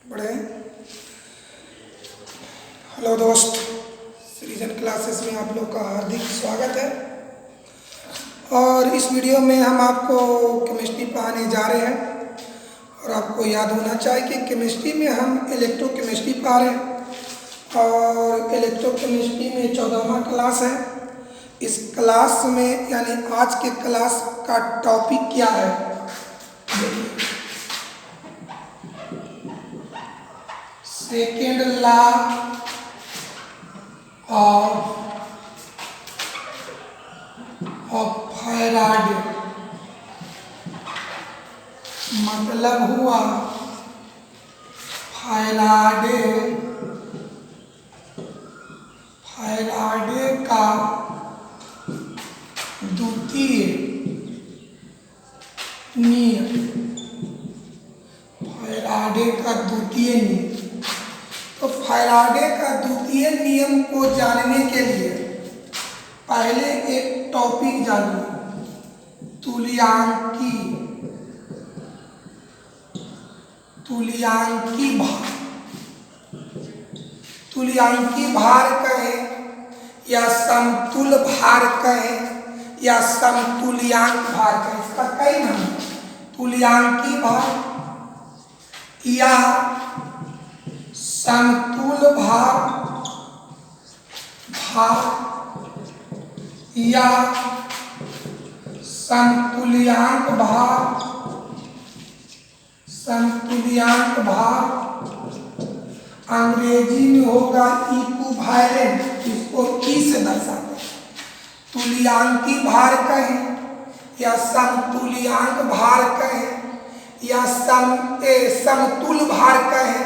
बढ़े। हेलो दोस्त, सृजन क्लासेस में आप लोग का हार्दिक स्वागत है। और इस वीडियो में हम आपको केमिस्ट्री पढ़ाने जा रहे हैं। और आपको याद होना चाहिए कि केमिस्ट्री में हम इलेक्ट्रोकेमिस्ट्री पढ़ा रहे हैं और इलेक्ट्रोकेमिस्ट्री में 14वां क्लास है। इस क्लास में यानी आज के क्लास का टॉपिक क्या है, सेकेंड लॉ ऑफ फैराडे। मतलब हुआ फैराडे का द्वितीय नियम। फैराडे का द्वितीय नियम। तो फैराडे का द्वितीय नियम को जानने के लिए पहले एक टॉपिक जानिए, तुल्यांकी भार। तुल्यांकी भार कहें या समतुल भार कहें या समतुल्यांक भार कहें, इसका कई नाम है। तुल्यांकी भार या समतुल भार या समतुल्यांक भार अंग्रेजी में होगा इक्विवेलेंट, इसको ई से दर्शाते हैं। तुल्यांकी भार कहें या समतुल्यांक भार कहें या समतुल भार कहें,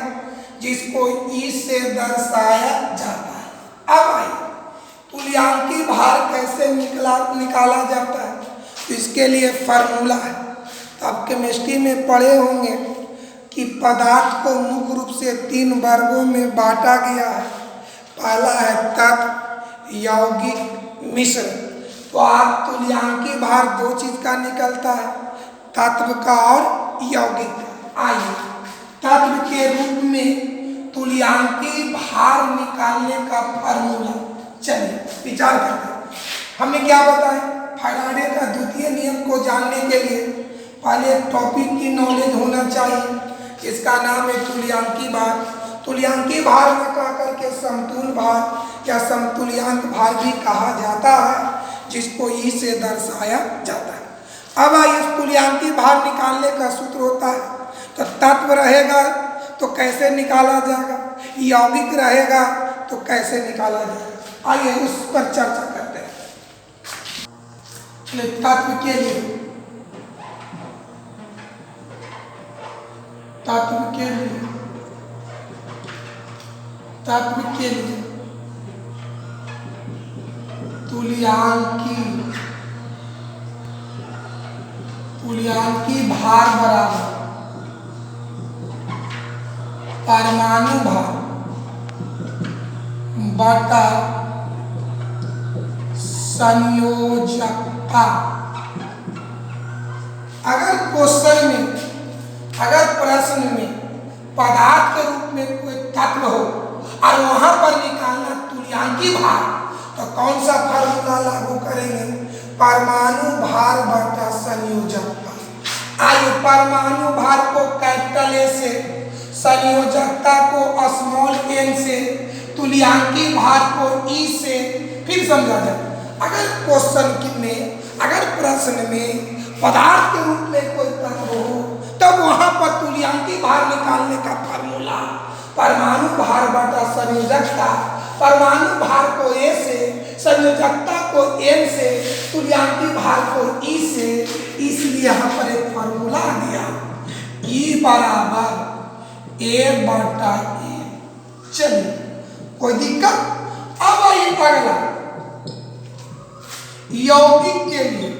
जिसको ई से दर्शाया जाता है। अब आइए तुल्यांकी भार कैसे निकाला जाता है, तो इसके लिए फार्मूला है। तो आप केमिस्ट्री में पढ़े होंगे कि पदार्थ को मुख्य रूप से 3 वर्गों में बांटा गया है। पहला है तत्व, यौगिक, मिश्र। तो आप तुल्यांकी भार 2 चीज का निकलता है, तत्व का और यौगिक का। आइए तत्व के रूप में तुल्यांकी भार निकालने का फार्मूला चलिए विचार करते हैं। हमने क्या बताया, फैराडे का द्वितीय नियम को जानने के लिए पहले टॉपिक की नॉलेज होना चाहिए, इसका नाम है तुल्यांकी भार। तुल्यांकी भार में कह करके समतुल भार या समतुल्यांक भार भी कहा जाता है, जिसको ई से दर्शाया जाता है। अब आइए तुल्यांकी भार निकालने का सूत्र होता है, तो तत्व रहेगा तो कैसे निकाला जाएगा, यौगिक रहेगा तो कैसे निकाला जाएगा। आइए उस पर चर्चा करते हैं। तत्व के लिए तुल्यांकी भार बराबर परमाणु भार बटा संयोजकता। अगर प्रश्न में पदार्थ के रूप में कोई तत्व हो और वहां पर निकालना तुल्यांकी भार, तो कौन सा फार्मूला लागू करेंगे, परमाणु भार बटा संयोजकता। आइए परमाणु भार को कैपिटल ए से, संयोजकता को स्मॉल एन से, तुल्यांकी भार को ई से। फिर समझा जाए, अगर प्रश्न में पदार्थ के रूप में कोई तत्व हो, तब वहां पर तुल्यांकी भार निकालने का फार्मूला परमाणु भार बटा संयोजकता। परमाणु भार को ए से, संयोजकता को एन से, तुल्यांकी भार को ई से। इसलिए यहाँ पर एक फार्मूला आ गया, ई बराबर ए बटा ए। चलिए कोई दिक्कत। अब आइए अगला, यौगिक के लिए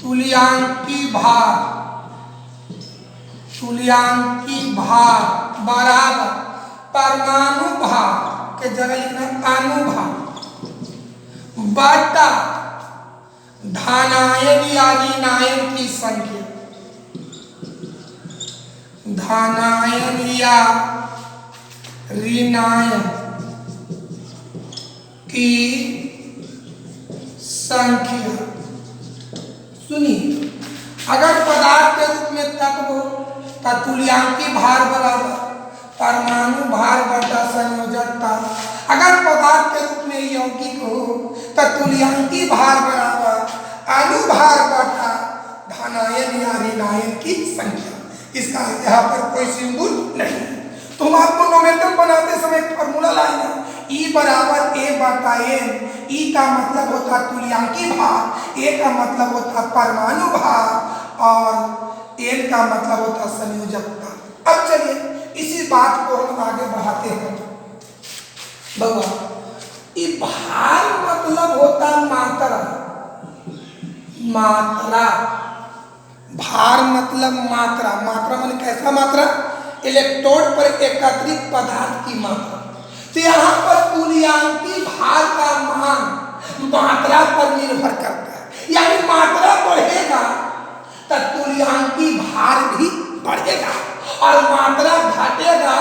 तुल्यांकी भार बराबर परमाणु भार के जगह लिखना अणु भार बटा धनायन या ऋणायन की संख्या, धनायन या ऋणायन की संख्या। सुनिए, अगर पदार्थ के रूप में तत्व हो तो तुल्यांकी भार बराबर परमाणु भार बटा संयोजकता। अगर पदार्थ के रूप में यौगिक हो तो तुल्यांकी भार बराबर अनुभार बटा धनायन या ऋणायन की संख्या। इसका यहाँ पर कोई सिंबल नहीं। तुम आपको नोमेटन बनाते समय फॉर्मूला लाएगा, ई बराबर ए बटा एन। ई का मतलब होता तुल्यांकी भार, ए का मतलब होता परमाणु भार और एन का मतलब होता संयोजकता। अब चलिए इसी बात को हम आगे बढ़ाते हैं। भगवान, ये भार मतलब होता मात्रा, मात्रा। भार मतलब मात्रा, मात्रा माने कैसा मात्रा? इलेक्ट्रोड पर एकत्रित पदार्थ की मात्रा। तो यहाँ पर तुल्यांकी भार का मान मात्रा पर निर्भर करता है, यानी मात्रा बढ़ेगा तो तुल्यांकी भार भी बढ़ेगा और मात्रा घटेगा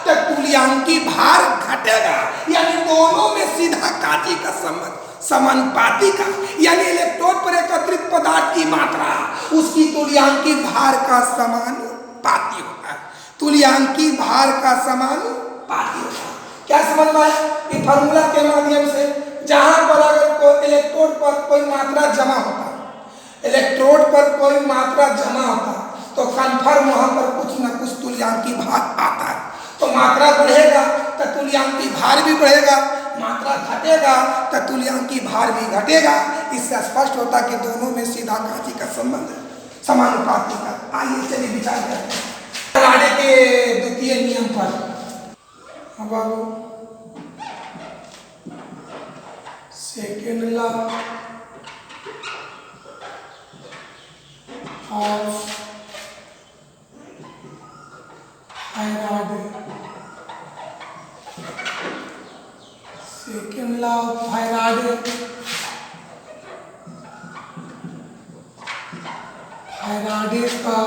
तो तुल्यांकी भार घटेगा। यानी दोनों में सीधा काची का संबंध समानुपाती का, यानी इलेक्ट्रोड पर एकत्रित पदार्थ की मात्रा उसकी तुल्यांकी भार का समानुपाती होता है। तुल्यांकी भार का समानुपाती होता है। क्या समझ में आया? इस फार्मूला के माध्यम से जहां पर अगर कोई इलेक्ट्रोड पर कोई मात्रा जमा होता, इलेक्ट्रोड पर कोई मात्रा जमा होता तो कन्फर्म वहां पर कुछ न कुछ तुल्यांकी भार आता है। तो मात्रा बढ़ेगा तो तुल्यांकी भार भी बढ़ेगा, मात्रा घटेगा तो तुल्यांकी भार भी घटेगा। इससे स्पष्ट होता कि दोनों में सीधा काची का संबंध है, समानुपाती का। आइए चलिए विचार करते हैं फैराडे के द्वितीय नियम पर। अब second law of Faraday, second law of Faraday, Faraday का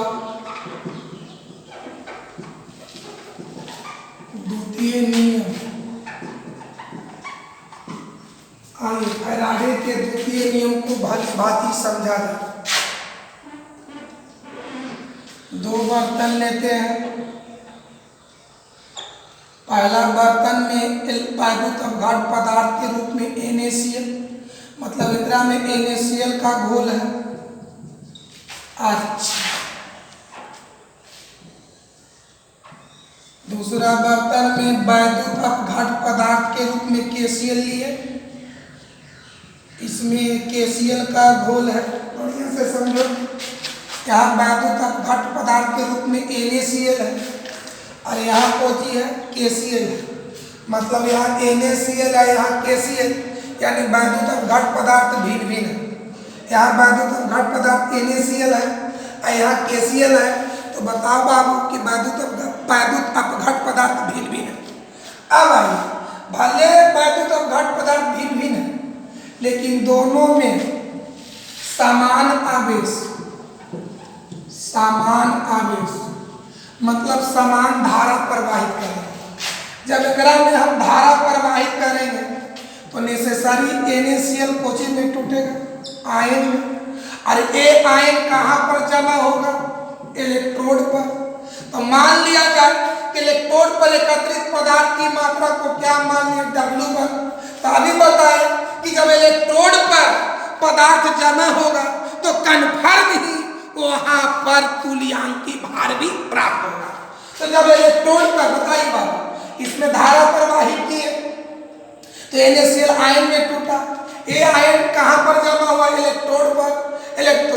द्वितीय नियम। आइए फैराडे के द्वितीय नियम को भली भांति समझा जाए। दो बर्तन लेते हैं, पहला बर्तन में वैद्युत अपघट पदार्थ के रूप में NaCl, मतलब एकरा में NaCl का घोल है। अच्छा, दूसरा बर्तन में वैद्युत अपघट पदार्थ के रूप में KCl लिए, इसमें KCl का घोल है। बढ़िया से समझो, यहाँ वैद्युत अपघट पदार्थ के रूप में NaCl है और यहाँ कोची है KCl है। मतलब यहाँ NaCl है, यहाँ KCl, यानी वैद्युत अपघट पदार्थ भिन्न भिन्न है। यहाँ वैद्युत अपघट पदार्थ NaCl है और यहाँ KCl है। तो बताओ बाबू कि वैद्युत अपघट पदार्थ भिन्न भिन्न है। अब आइए, भले वैद्युत अपघट पदार्थ भिन्न भिन्न है लेकिन दोनों में समान आवेश, समान आवेश मतलब समान धारा प्रवाहित करेंगे। जब एकरा में हम धारा प्रवाहित करेंगे तो नेसेसरी NaCl कोची में टूटेगा, आयन में। और ये आयन कहाँ पर जमा होगा? इलेक्ट्रोड पर। तो मान लिया जाए कि इलेक्ट्रोड पर एकत्रित पदार्थ की मात्रा को क्या मान लिया? W1। तो अभी बताएं कि जब इलेक्ट्रोड पर पदार्थ जमा होगा तो कन्फर्म ही वहां पर तुल्यांकी भार भी प्राप्त होगा। तो जब इलेक्ट्रोड पर, बताइए बाबू, इसमें धारा प्रवाहित की है तो NaCl आयन में टूटा। ये आयन कहां पर जमा हुआ? इलेक्ट्रोड पर।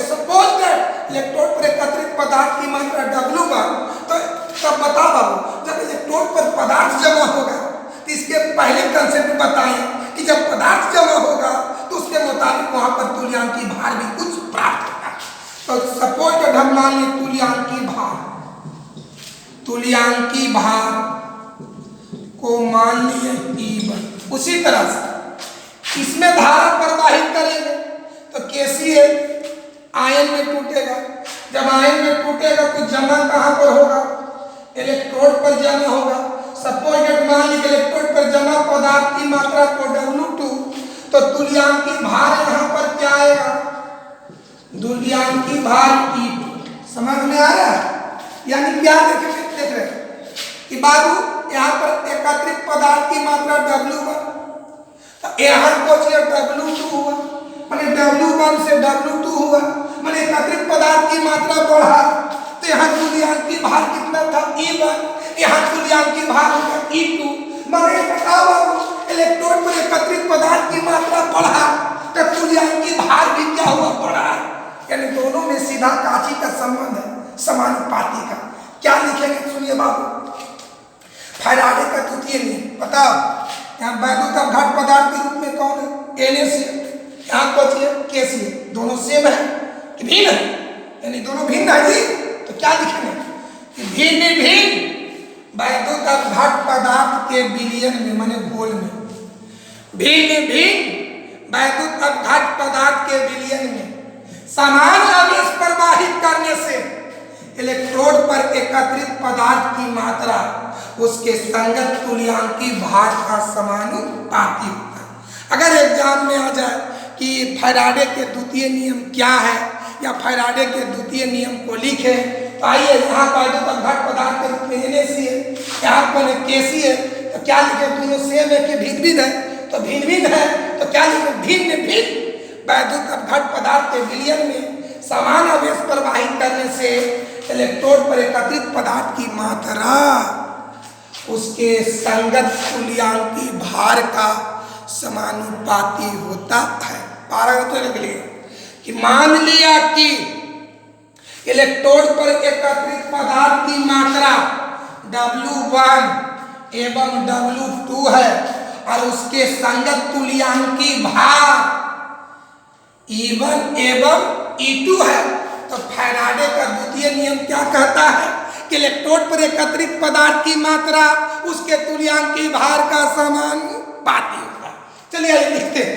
सपोज दैट इलेक्ट्रोड पर एकत्रित पदार्थ की मात्रा W1, तो तब बता बाबू, जब इलेक्ट्रोड पर पदार्थ जमा होगा तो इसके पहले कंसेप्ट बताएं कि जब पदार्थ जमा होगा तो उसके मुताबिक वहां पर तुल्यांकी भार भी कुछ प्राप्त होगा। तो सपोज दैट हम मान लें तुल्यांकी भार, तुल्यांकी भार को मान लिए E1। उसी तरह से इसमें धारा प्रवाहित करेंगे तो KCl जमा कहाँ पर होगा? इलेक्ट्रोड पर जमा होगा। सपोज दैट मान लीजिए इलेक्ट्रोड पर जमा पदार्थ की मात्रा को W2, तो तुल्यांकी भार यहाँ पर क्या आएगा? तुल्यांकी भार E2। समझ में आ रहा है? यानी क्या देख रहे कि बाबू यहाँ पर एकत्रित पदार्थ की मात्रा W1, तो यहाँ कुछ W2 हुआ, मैंने W1 से W2 हुआ, मैंने एकत्रित पदार्थ की मात्रा बढ़ा, तो यहाँ तुल्यांकी भार कितना था? E1, यहाँ तुल्यांकी भार होगा E2। मैंने बताओ बाबू इलेक्ट्रोड पर एकत्रित पदार्थ की मात्रा बढ़ा तो तुल्यांकी भार भी क्या हुआ? बढ़ा। यानी दोनों में सीधा काची का संबंध है, समानुपाती का। क्या लिखेंगे सुनिए बाबू, फैराडे का द्वितीय नियम बताओ। यहाँ वैद्युत अपघट पदार्थ के रूप में कौन है? NaCl, यहाँ बचिए KCl, दोनों सेम है कि भिन्न है? यानी दोनों भिन्न है जी। तो क्या लिखेंगे कि भिन्न भिन्न वैद्युत अपघट पदार्थ के विलयन में, माने घोल में, भिन्न भिन्न वैद्युत अपघट पदार्थ के विलयन में समान आवेश प्रवाहित करने से इलेक्ट्रोड पर एकत्रित पदार्थ की मात्रा उसके संगत तुल्यांकी भार का समानुपाती होता है। अगर एग्जाम में आ जाए कि फैराडे के द्वितीय नियम क्या है या फैराडे के द्वितीय नियम को लिखे, तो आइए यहाँ वैद्युत अपघट पदार्थ के रूप में NaCl, यहाँ पर KCl, तो क्या लिखे? दोनों सेम है कि भिन्न भिन्न है? तो भिन्न भिन्न है, तो क्या लिखे? भिन्न भिन्न वैद्युत अपघट पदार्थ के विलयन में समान आवेश प्रवाहित करने से इलेक्ट्रोड पर एकत्रित पदार्थ की मात्रा उसके संगत तुल्यांकी भार का समानुपाती होता है। पारगत के लिए कि मान लिया कि इलेक्ट्रोड पर एकत्रित पदार्थ की मात्रा W1 एवं W2 है और उसके संगत तुल्यांकी भार E1 एवं E2 है, तो फैराडे का द्वितीय नियम क्या कहता है कि इलेक्ट्रोड पर एकत्रित पदार्थ की मात्रा उसके तुल्यांकी भार का समानुपाती होगा। चलिए आइए लिखते हैं।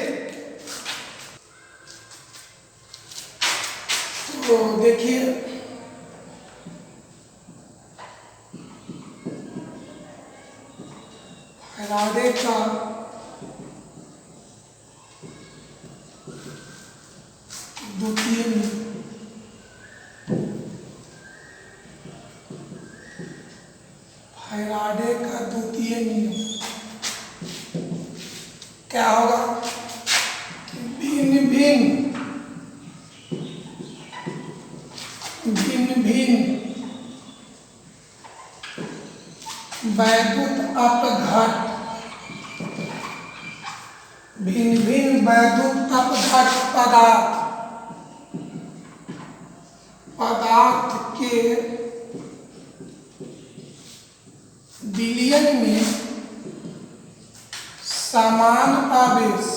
तो देखिए फैराडे का द्वितीय नियम, फैराडे का द्वितीय नियम क्या होगा? भिन्न भिन्न वैद्युत अपघट, भिन्न भिन्न वैद्युत अपघट पदार्थ के विलयन में समान आवेश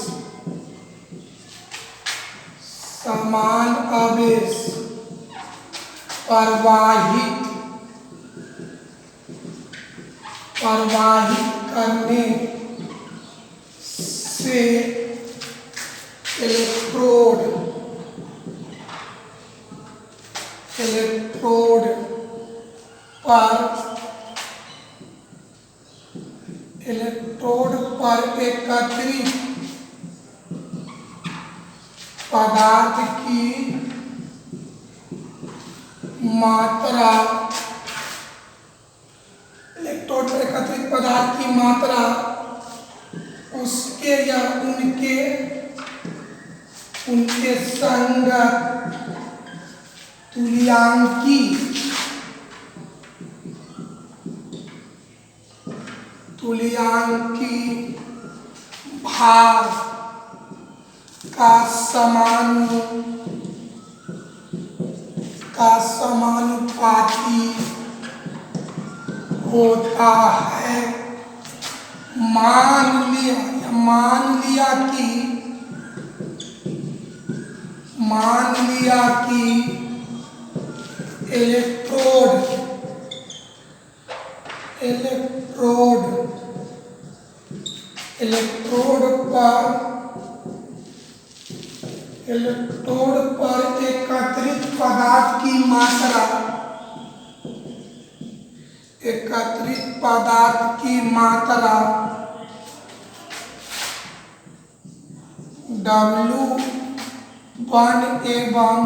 प्रवाहित करने से इलेक्ट्रोड पर एकत्रित पदार्थ की मात्रा, इलेक्ट्रोड पर एकत्रित पदार्थ की मात्रा उसके या उनके संगत तुल्यांकी भार का समानुपाती होता है। मान लिया कि इलेक्ट्रोड पर एकत्रित पदार्थ की मात्रा एकत्रित पदार्थ की मात्रा W1 एवं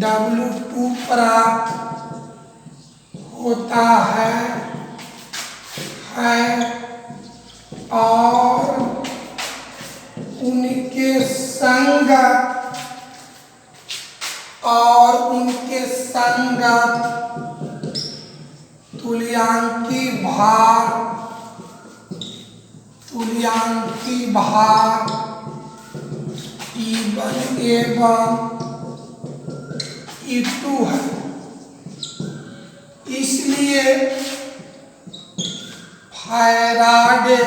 W2 प्राप्त होता है और उनके संगत तुल्यांकी भार E1 एवं E2 है। इसलिए फैराडे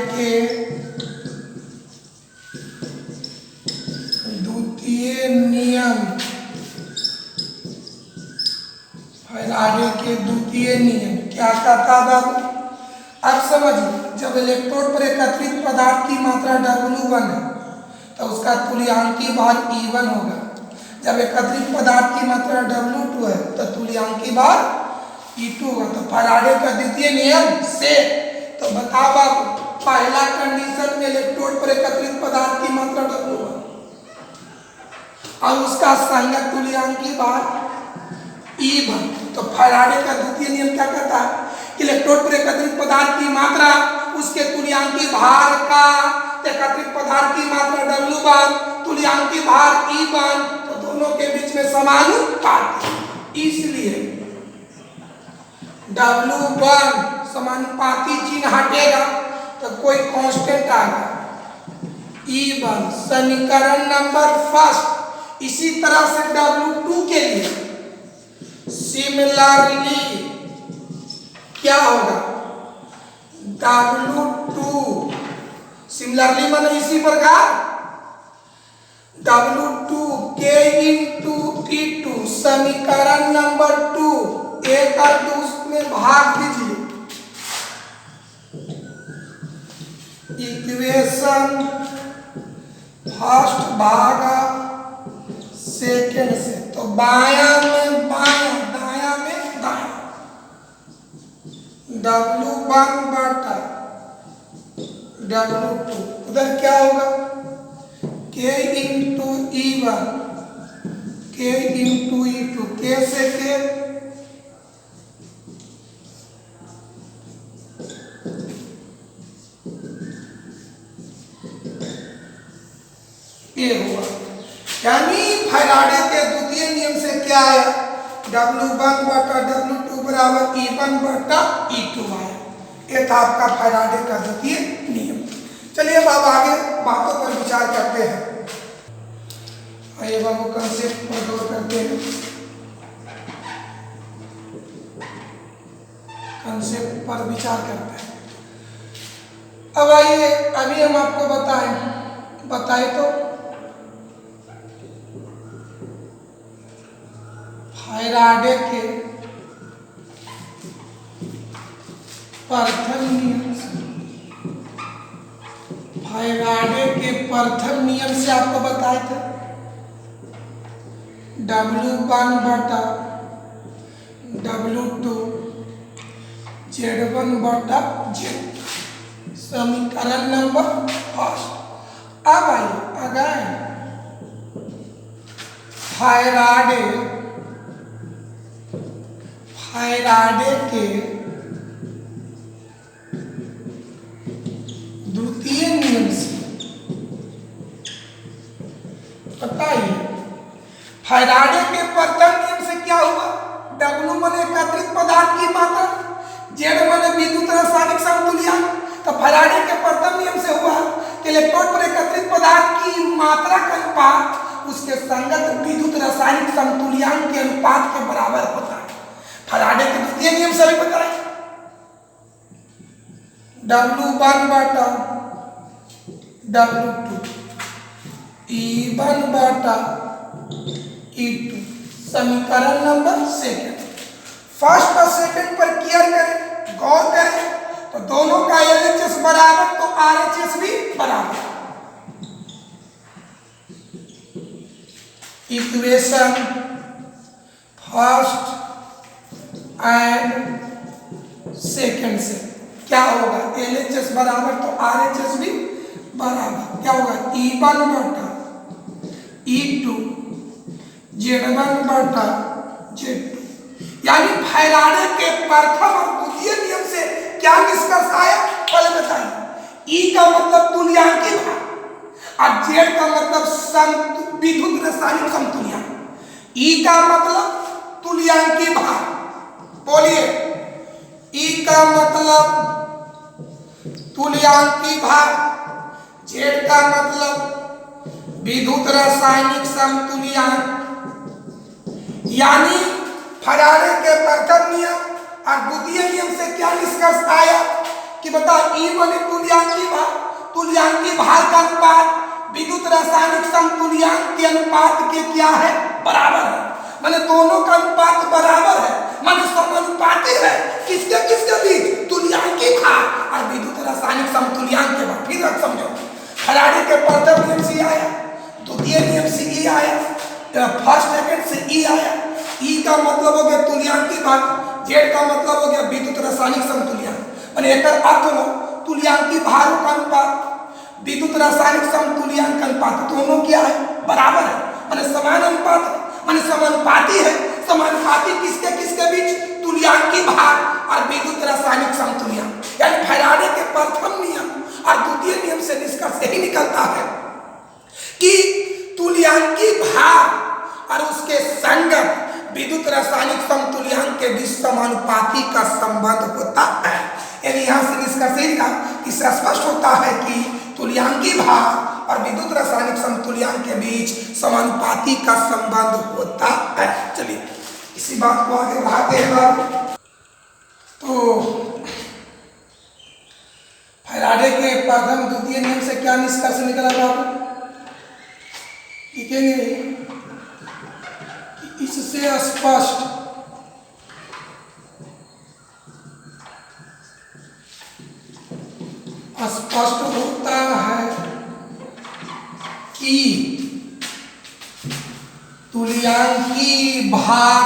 के द्वितीय नियम क्या कहता बाबू? अब समझिए, जब इलेक्ट्रोड पर एकत्रित पदार्थ की मात्रा W1 है तो उसका तुल्यांकी भार E1 होगा। जब एकत्रित पदार्थ की मात्रा W2 है तो तुल्यांकी भार E2 होगा। तो फैराडे का द्वितीय नियम से तो बताओ बाबू, पहला कंडीशन में इलेक्ट्रोड पर एकत्रित पदार्थ की मात्रा W1 और उसका संगत तुल्यांकी भार E1। तो फैराडे का द्वितीय नियम क्या कहता है? इलेक्ट्रोड पर एकत्रित पदार्थ की मात्रा उसके तुल्यांकी भार का, एकत्रित पदार्थ की मात्रा W1 तुल्यांकी भार E1, तो दोनों के बीच में समानुपात। इसलिए W1 समानुपाती चिन्ह हटेगा तो कोई कांस्टेंट आएगा E1, समीकरण नंबर फर्स्ट। इसी तरह से W2 के लिए सिमिलरली क्या होगा? W2 सिमिलरली माने इसी प्रकार W2 K इंटू E2, समीकरण नंबर 2 एक और 2 में भाग दीजिए। इक्वेशन फर्स्ट भागा सेकेंड से, तो बायां में बायां, दायां में दायां। W1 बटा W2 उधर क्या होगा? K into E1 K into E2, K से K ये हुआ। यानी फैराडे के द्वितीय नियम से क्या आया? W1 बटा W2 बराबर E1 बटा E2 आया। ये था आपका फैराडे का द्वितीय नियम। चलिए अब आगे बातों पर विचार करते हैं। आइए बाबू कंसेप्ट पर गौर करते हैं। कंसेप्ट पर विचार करते हैं। अब आइए अभी हम आपको बताए तो फैराडे के प्रथम नियम से आपको बताए थे W1 बटा W2 Z1 बटा Z, समीकरण नंबर फर्स्ट। अब आइए अगर फैराडे के द्वितीय नियम से बताइए, फैराडे के प्रथम नियम से क्या हुआ? W माने एकत्रित पदार्थ की मात्रा, Z माने विद्युत रासायनिक समतुल्यांक। तो फैराडे के प्रथम नियम से हुआ कि इलेक्ट्रोड पर एकत्रित पदार्थ की मात्रा का अनुपात उसके संगत विद्युत रासायनिक समतुल्यांक के अनुपात के बराबर होता है। फैराडे के द्वितीय नियम से भी बताया W1 बटा W2 E1 बटा E2, समीकरण नंबर सेकंड। फर्स्ट और सेकंड पर केयर करें, गौर करें, तो दोनों का LHS बराबर तो RHS भी बराबर। इक्वेशन फर्स्ट एंड सेकंड से क्या होगा, LHS बराबर तो RHS भी बराबर क्या होगा, E1 बटा E2 Z1 बटा Z2। यानी फैराडे के प्रथम और द्वितीय नियम से क्या निष्कर्ष आया, पहले बताइए। E का मतलब तुल्यांकी भार और Z का मतलब विद्युत रासायनिक समतुल्यांक। E का मतलब तुल्यांकी भार, बोलिए। E का मतलब तुल्यांकी भार, Z का मतलब विद्युत रासायनिक समतुल्यांक। यानी फैराडे के प्रथम नियम और द्वितीय नियम से क्या निष्कर्ष आया कि बता E1 तुल्यांकी भार का अनुपात विद्युत रासायनिक समतुल्यांक के अनुपात के क्या है, बराबर है। माने दोनों का अनुपात बराबर है, माने समानुपाती है। किसके किसके बीच, तुल्यांकी भार और विद्युत रासायनिक समतुल्यांक के बाद। फिर आप समझो, फैराडे के प्रथम नियम से आया, द्वितीय नियम से E आया, फर्स्ट सेकंड से E आया। E का मतलब हो गया तुल्यांकी भार, Z का मतलब हो गया विद्युत रासायनिक समतुल्यांक। माने एक अर्थ हो तुल्यांकी भार का अनुपात विद्युत रासायनिक समतुल्यांक का अनुपात दोनों क्या है, बराबर है। माने समान अनुपात है, माने समानुपाती है। समानुपाती किसके किसके बीच, तुल्यांकी भार और विद्युत रासायनिक समतुल्यांक। यानी फैराडे के प्रथम नियम और द्वितीय नियम से निष्कर्ष यही निकलता है कि तुल्यांकी भार और उसके संगत विद्युत रासायनिक समतुल्यांक के बीच समानुपाती का संबंध होता है। यानी यहाँ से निष्कर्ष इससे स्पष्ट होता है कि तुल्यांकी भार और विद्युत रासायनिक समतुल्यांक के बीच समानुपाती का संबंध होता है। चलिए इसी बात को आगे बढ़ाते हैं। तो फैराडे के प्रथम द्वितीय नियम से क्या निष्कर्ष निकला बाबू, लिखेंगे इससे स्पष्ट होता है कि तुल्यांकी भार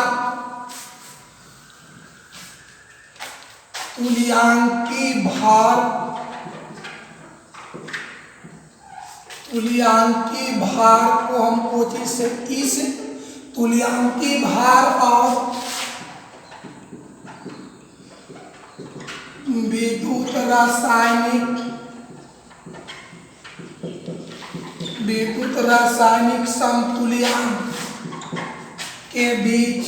को हम कोचि से इस तुल्यांकी भार और विद्युत रासायनिक समतुल्यांक के बीच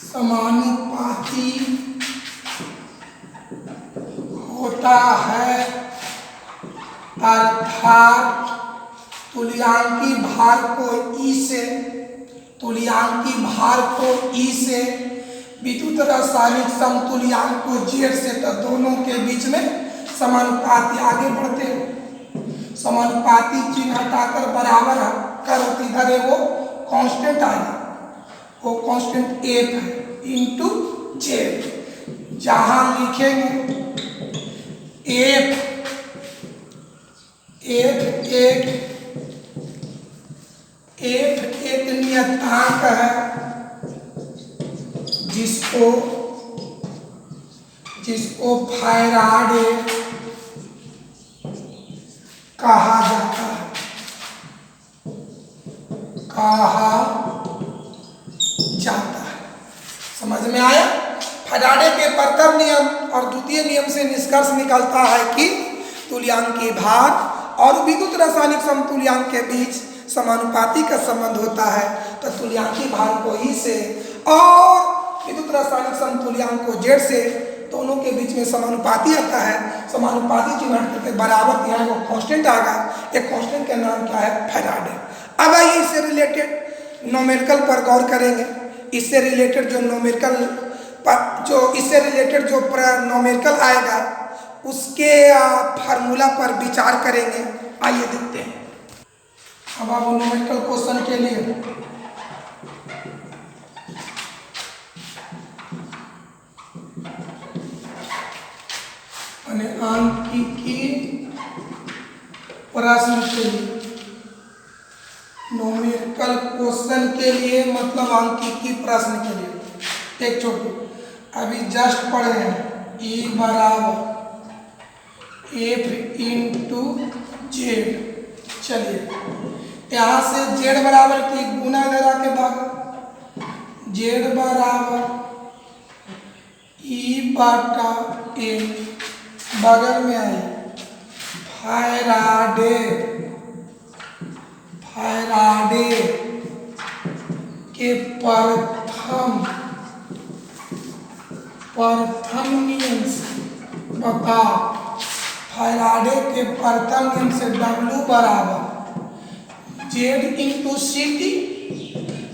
समानुपाती होता है। अर्थात तुल्यांकी भार को E से विद्युत रासायनिक समतुल्यांक को Z से, तो दोनों के बीच में समानुपाती। आगे बढ़ते हो, समानुपाती चिन्ह हटाकर बराबर करो, इधर है वो कांस्टेंट आएगा, वो कांस्टेंट F है इंटू Z। जहां लिखेंगे F एक नियतांक है जिसको फैराडे कहा जाता है। समझ में आया? फैराडे के प्रथम नियम और द्वितीय नियम से निष्कर्ष निकलता है कि तुल्यांकी भार और विद्युत रासायनिक समतुल्यांक के बीच समानुपाती का संबंध होता है। तो तुल्यांकी भार को E से और विद्युत रासायनिक समतुल्यांक को Z से, दोनों के बीच में समानुपाती आता है। समानुपाती चिन्ह करके बराबर यहाँ वो कांस्टेंट आएगा। एक कांस्टेंट का नाम क्या है, फैराडे। अब आइए इससे रिलेटेड न्यूमेरिकल पर गौर करेंगे। इससे रिलेटेड जो न्यूमेरिकल आएगा उसके फार्मूला पर विचार करेंगे। आइए देखते हैं। अब आप न्यूमेरिकल क्वेश्चन के लिए यानी आंकिकी प्रश्न के लिए, न्यूमेरिकल क्वेश्चन के लिए मतलब आंकिकी प्रश्न के लिए। एक छोटे अभी जस्ट पढ़े हैं E बराबर F इंटू जेड। चलिए यहाँ से जेड बराबर की गुना लगा के भाग, जेड बराबर ई बाटा ए, बगल में आई फैराडे, फैराडे के प्रथम नियम से बता, फैराडे के प्रथम नियम से W बराबर जेड इंटू सी टी।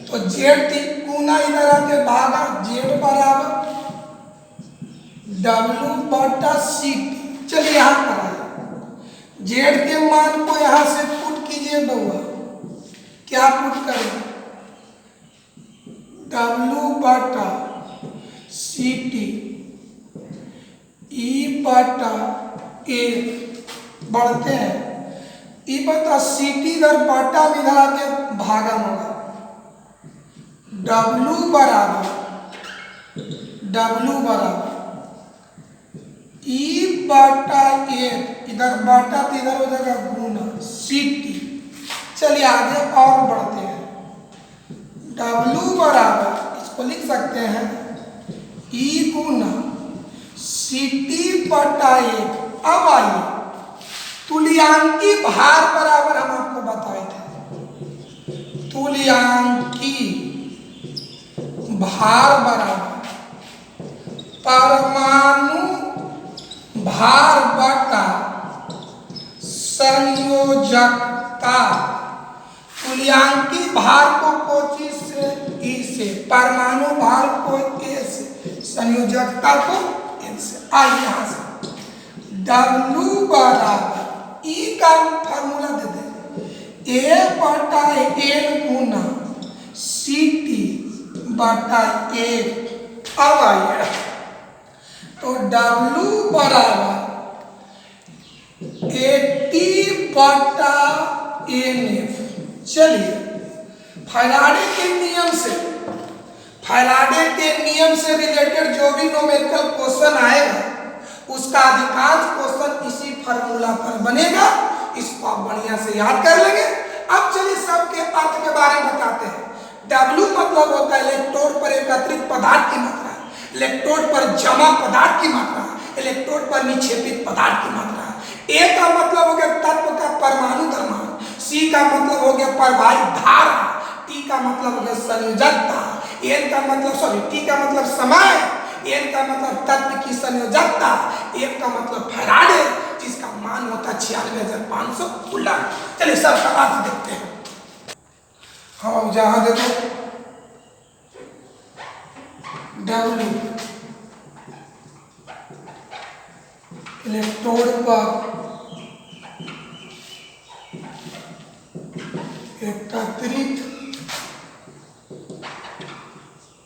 तो जेड थी गुना इधर आके भागा, जेड बराबर W बटा सी टी। चलिए यहाँ पर आइए, जेड के मान को यहाँ से पुट कीजिए बउआ, क्या पुट करें, W बटा सी टी ई बटा ए, बढ़ते हैं ई बटा सी टी इधर बटा में इधर आके भागन होगा, W बराबर ई बटा ए, इधर बटा तो इधर हो जाएगा गुना सी टी। चलिए आगे और बढ़ते हैं, W बराबर इसको लिख सकते हैं ई गुना सी टी बटा ए। अब आइए तुल्यांकी भार बराबर हम आपको बताए थे, तुल्यांकी भार बराबर परमाणु भार बटा संयोजकता। तुल्यांकी भार को कोचि से ई से, परमाणु भार को ए से, संयोजकता को एन से। आइए यहां से W बराबर ई का फार्मूला दे दें, ए बटा एन गुना सी टी बटा ए। अब आइए तो W बराबर 80 बटा एन एफ। चलिए फैराडे के नियम से रिलेटेड जो भी न्यूमेरिकल क्वेश्चन आएगा उसका अधिकांश क्वेश्चन इसी फार्मूला पर बनेगा, इसको आप बढ़िया से याद कर लेंगे। अब चलिए सबके अर्थ के बारे में बताते हैं। W मतलब होता है इलेक्ट्रोड पर एकत्रित पदार्थ की मात्रा, इलेक्ट्रोड पर जमा पदार्थ की मात्रा, इलेक्ट्रोड पर निक्षेपित पदार्थ की मात्रा। A का मतलब हो गया तत्व का परमाणु द्रव्यमान, C का मतलब हो गया प्रवाहित धारा, T का मतलब हो गया संयोजकता, N का मतलब T का मतलब समय, N का मतलब तत्व की संयोजकता, F का मतलब फैराडे जिसका मान होता है 96,500 कूलम। चलिए सबका अर्थ देखते हैं। हम जहां देखो W इलेक्ट्रोड पर एकत्रित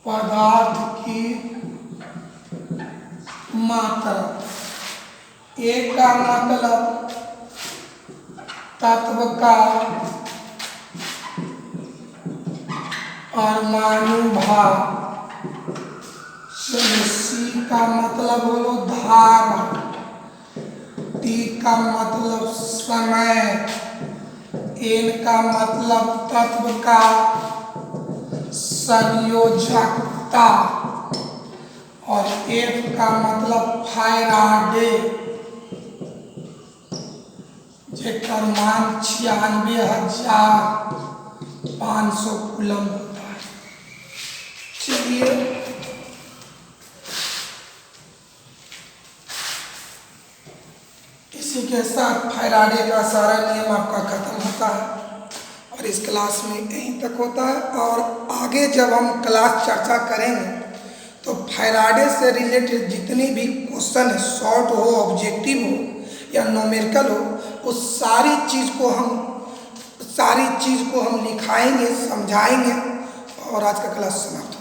पदार्थ की मात्रा, A का मतलब तत्व का परमाणु भार, C का मतलब बोलो धारा, T का मतलब समय, N का मतलब तत्व का संयोजकता और F का मतलब फैराडे जेकर मान 96,500 कूलम होता है। चलिए इसी के साथ फैराडे का सारा नियम आपका खत्म होता है और इस क्लास में यहीं तक होता है। और आगे जब हम क्लास चर्चा करेंगे तो फैराडे से रिलेटेड जितनी भी क्वेश्चन है, शॉर्ट हो, ऑब्जेक्टिव हो या न्यूमेरिकल हो, उस सारी चीज़ को हम लिखाएंगे, समझाएंगे और आज का क्लास समाप्त।